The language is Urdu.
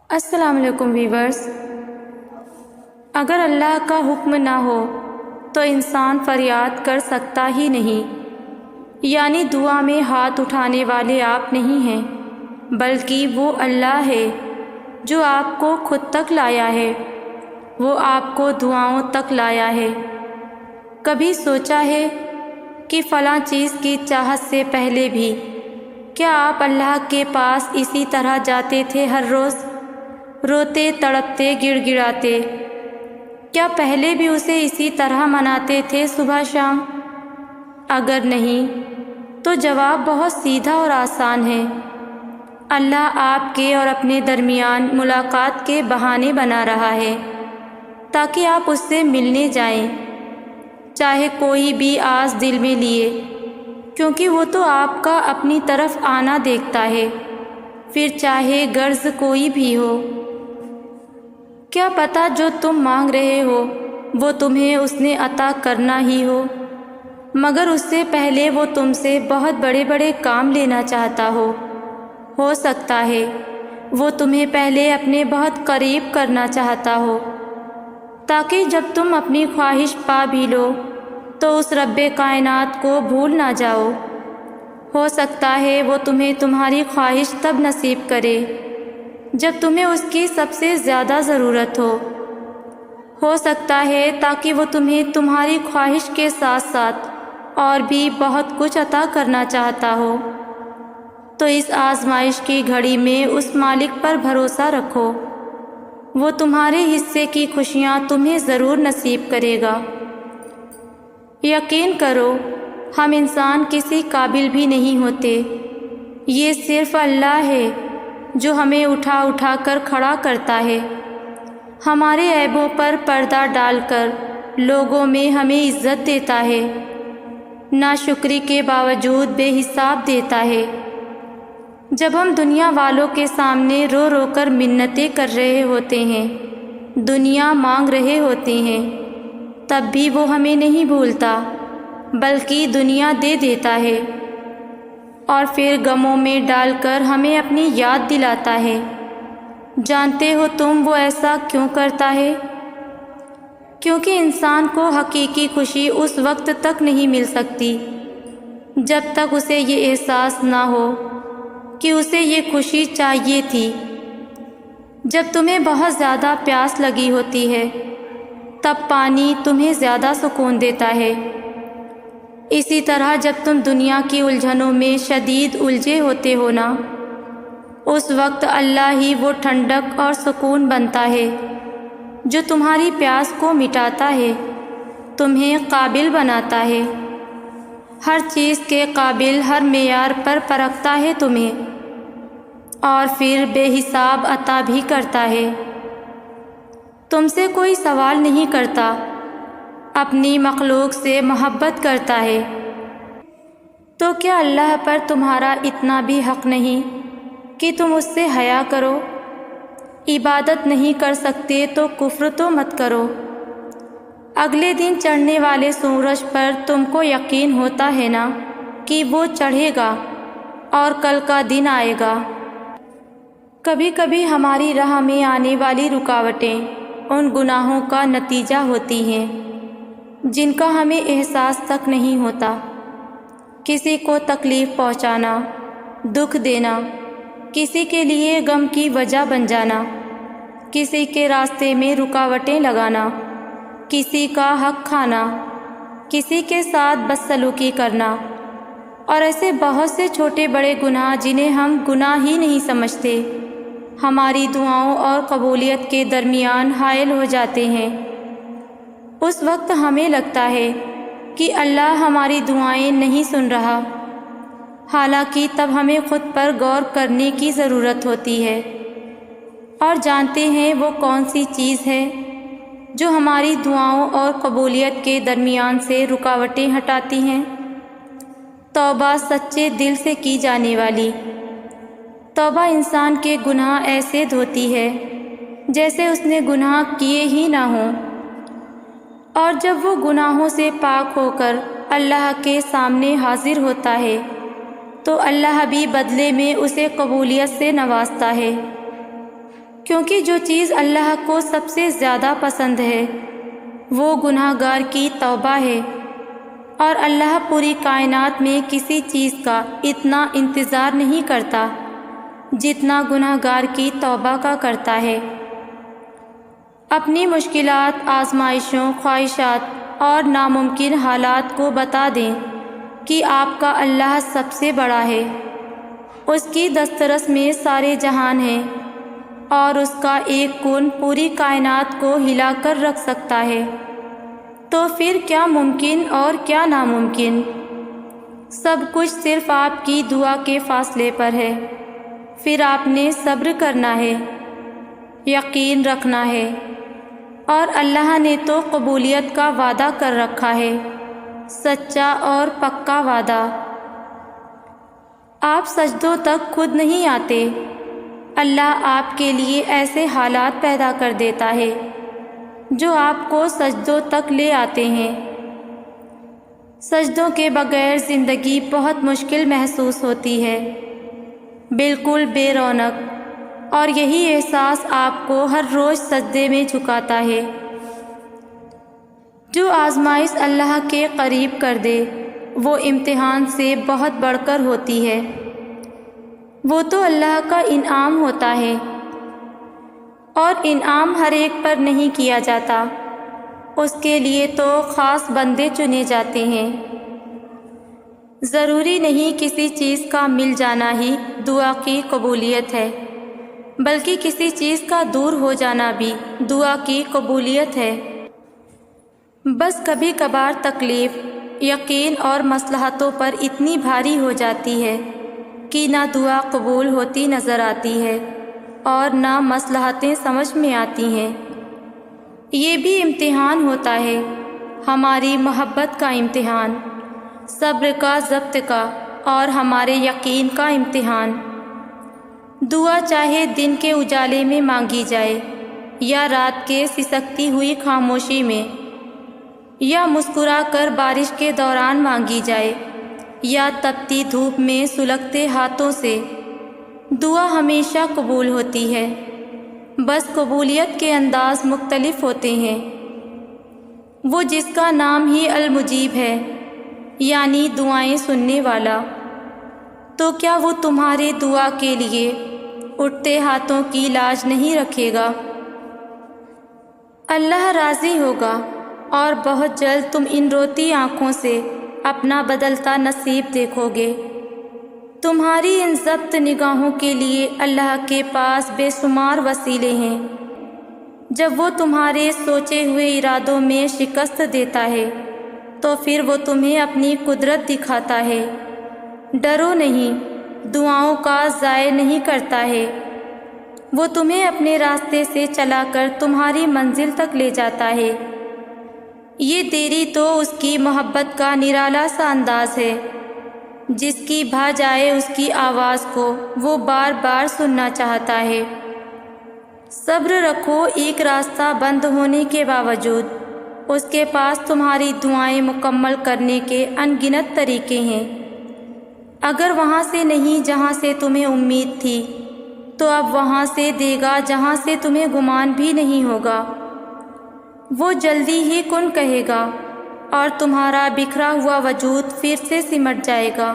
السلام علیکم ویورز۔ اگر اللہ کا حکم نہ ہو تو انسان فریاد کر سکتا ہی نہیں، یعنی دعا میں ہاتھ اٹھانے والے آپ نہیں ہیں، بلکہ وہ اللہ ہے جو آپ کو خود تک لایا ہے، وہ آپ کو دعاؤں تک لایا ہے۔ کبھی سوچا ہے کہ فلاں چیز کی چاہت سے پہلے بھی کیا آپ اللہ کے پاس اسی طرح جاتے تھے ہر روز، روتے تڑپتے گڑ گڑاتے؟ کیا پہلے بھی اسے اسی طرح مناتے تھے صبح شام؟ اگر نہیں تو جواب بہت سیدھا اور آسان ہے۔ اللہ آپ کے اور اپنے درمیان ملاقات کے بہانے بنا رہا ہے تاکہ آپ اس سے ملنے جائیں، چاہے کوئی بھی آس دل میں لیے، کیونکہ وہ تو آپ کا اپنی طرف آنا دیکھتا ہے، پھر چاہے غرض کوئی بھی ہو۔ کیا پتہ جو تم مانگ رہے ہو وہ تمہیں اس نے عطا کرنا ہی ہو، مگر اس سے پہلے وہ تم سے بہت بڑے بڑے کام لینا چاہتا ہو سکتا ہے وہ تمہیں پہلے اپنے بہت قریب کرنا چاہتا ہو، تاکہ جب تم اپنی خواہش پا بھی لو تو اس رب کائنات کو بھول نہ جاؤ۔ ہو سکتا ہے وہ تمہیں تمہاری خواہش تب نصیب کرے جب تمہیں اس کی سب سے زیادہ ضرورت ہو سکتا ہے تاکہ وہ تمہیں تمہاری خواہش کے ساتھ ساتھ اور بھی بہت کچھ عطا کرنا چاہتا ہو۔ تو اس آزمائش کی گھڑی میں اس مالک پر بھروسہ رکھو، وہ تمہارے حصے کی خوشیاں تمہیں ضرور نصیب کرے گا۔ یقین کرو ہم انسان کسی قابل بھی نہیں ہوتے، یہ صرف اللہ ہے جو ہمیں اٹھا اٹھا کر کھڑا کرتا ہے، ہمارے عیبوں پر پردہ ڈال کر لوگوں میں ہمیں عزت دیتا ہے، ناشکری کے باوجود بے حساب دیتا ہے۔ جب ہم دنیا والوں کے سامنے رو رو کر منتیں کر رہے ہوتے ہیں، دنیا مانگ رہے ہوتے ہیں، تب بھی وہ ہمیں نہیں بھولتا بلکہ دنیا دے دیتا ہے، اور پھر غموں میں ڈال کر ہمیں اپنی یاد دلاتا ہے۔ جانتے ہو تم وہ ایسا کیوں کرتا ہے؟ کیونکہ انسان کو حقیقی خوشی اس وقت تک نہیں مل سکتی جب تک اسے یہ احساس نہ ہو کہ اسے یہ خوشی چاہیے تھی۔ جب تمہیں بہت زیادہ پیاس لگی ہوتی ہے تب پانی تمہیں زیادہ سکون دیتا ہے، اسی طرح جب تم دنیا کی الجھنوں میں شدید الجھے ہوتے ہو نا، اس وقت اللہ ہی وہ ٹھنڈک اور سکون بنتا ہے جو تمہاری پیاس کو مٹاتا ہے، تمہیں قابل بناتا ہے، ہر چیز کے قابل، ہر معیار پر پرکھتا ہے تمہیں، اور پھر بے حساب عطا بھی کرتا ہے۔ تم سے کوئی سوال نہیں کرتا، اپنی مخلوق سے محبت کرتا ہے۔ تو کیا اللہ پر تمہارا اتنا بھی حق نہیں کہ تم اس سے حیا کرو؟ عبادت نہیں کر سکتے تو کفر تو مت کرو۔ اگلے دن چڑھنے والے سورج پر تم کو یقین ہوتا ہے نا کہ وہ چڑھے گا اور کل کا دن آئے گا۔ کبھی کبھی ہماری راہ میں آنے والی رکاوٹیں ان گناہوں کا نتیجہ ہوتی ہیں جن کا ہمیں احساس تک نہیں ہوتا۔ کسی کو تکلیف پہنچانا، دکھ دینا، کسی کے لیے غم کی وجہ بن جانا، کسی کے راستے میں رکاوٹیں لگانا، کسی کا حق کھانا، کسی کے ساتھ بدسلوکی کرنا، اور ایسے بہت سے چھوٹے بڑے گناہ جنہیں ہم گناہ ہی نہیں سمجھتے، ہماری دعاؤں اور قبولیت کے درمیان حائل ہو جاتے ہیں۔ اس وقت ہمیں لگتا ہے کہ اللہ ہماری دعائیں نہیں سن رہا، حالانکہ تب ہمیں خود پر غور کرنے کی ضرورت ہوتی ہے، اور جانتے ہیں وہ کون سی چیز ہے جو ہماری دعاؤں اور قبولیت کے درمیان سے رکاوٹیں ہٹاتی ہیں؟ توبہ سچے دل سے کی جانے والی توبہ انسان کے گناہ ایسے دھوتی ہے جیسے اس نے گناہ کیے ہی نہ ہوں، اور جب وہ گناہوں سے پاک ہو کر اللہ کے سامنے حاضر ہوتا ہے تو اللہ بھی بدلے میں اسے قبولیت سے نوازتا ہے۔ کیونکہ جو چیز اللہ کو سب سے زیادہ پسند ہے وہ گناہ گار کی توبہ ہے، اور اللہ پوری کائنات میں کسی چیز کا اتنا انتظار نہیں کرتا جتنا گناہ گار کی توبہ کا کرتا ہے۔ اپنی مشکلات، آزمائشوں، خواہشات اور ناممکن حالات کو بتا دیں کہ آپ کا اللہ سب سے بڑا ہے، اس کی دسترس میں سارے جہان ہیں، اور اس کا ایک کن پوری کائنات کو ہلا کر رکھ سکتا ہے۔ تو پھر کیا ممکن اور کیا ناممکن؟ سب کچھ صرف آپ کی دعا کے فاصلے پر ہے۔ پھر آپ نے صبر کرنا ہے، یقین رکھنا ہے، اور اللہ نے تو قبولیت کا وعدہ کر رکھا ہے، سچا اور پکا وعدہ۔ آپ سجدوں تک خود نہیں آتے، اللہ آپ کے لیے ایسے حالات پیدا کر دیتا ہے جو آپ کو سجدوں تک لے آتے ہیں۔ سجدوں کے بغیر زندگی بہت مشکل محسوس ہوتی ہے، بالکل بے رونق، اور یہی احساس آپ کو ہر روز سجدے میں جھکاتا ہے۔ جو آزمائش اللہ کے قریب کر دے وہ امتحان سے بہت بڑھ کر ہوتی ہے۔ وہ تو اللہ کا انعام ہوتا ہے، اور انعام ہر ایک پر نہیں کیا جاتا، اس کے لیے تو خاص بندے چنے جاتے ہیں۔ ضروری نہیں کسی چیز کا مل جانا ہی دعا کی قبولیت ہے، بلکہ کسی چیز کا دور ہو جانا بھی دعا کی قبولیت ہے۔ بس کبھی کبھار تکلیف، یقین اور مصلحتوں پر اتنی بھاری ہو جاتی ہے کہ نہ دعا قبول ہوتی نظر آتی ہے اور نہ مصلحتیں سمجھ میں آتی ہیں۔ یہ بھی امتحان ہوتا ہے، ہماری محبت کا امتحان، صبر کا، ضبط کا، اور ہمارے یقین کا امتحان۔ دعا چاہے دن کے اجالے میں مانگی جائے، یا رات کے سسکتی ہوئی خاموشی میں، یا مسکرا کر بارش کے دوران مانگی جائے، یا تپتی دھوپ میں سلگتے ہاتھوں سے، دعا ہمیشہ قبول ہوتی ہے۔ بس قبولیت کے انداز مختلف ہوتے ہیں۔ وہ جس کا نام ہی المجیب ہے، یعنی دعائیں سننے والا، تو کیا وہ تمہارے دعا کے لیے اٹھتے ہاتھوں کی لاج نہیں رکھے گا؟ اللہ راضی ہوگا، اور بہت جلد تم ان روتی آنکھوں سے اپنا بدلتا نصیب دیکھو گے۔ تمہاری ان ضبط نگاہوں کے لیے اللہ کے پاس بے شمار وسیلے ہیں۔ جب وہ تمہارے سوچے ہوئے ارادوں میں شکست دیتا ہے تو پھر وہ تمہیں اپنی قدرت دکھاتا ہے۔ ڈرو نہیں، دعاؤں کا ضائع نہیں کرتا ہے، وہ تمہیں اپنے راستے سے چلا کر تمہاری منزل تک لے جاتا ہے۔ یہ دیری تو اس کی محبت کا نرالا سا انداز ہے، جس کی بھا جائے اس کی آواز کو وہ بار بار سننا چاہتا ہے۔ صبر رکھو، ایک راستہ بند ہونے کے باوجود اس کے پاس تمہاری دعائیں مکمل کرنے کے ان گنت طریقے ہیں۔ اگر وہاں سے نہیں جہاں سے تمہیں امید تھی، تو اب وہاں سے دے گا جہاں سے تمہیں گمان بھی نہیں ہوگا۔ وہ جلدی ہی کن کہے گا، اور تمہارا بکھرا ہوا وجود پھر سے سمٹ جائے گا۔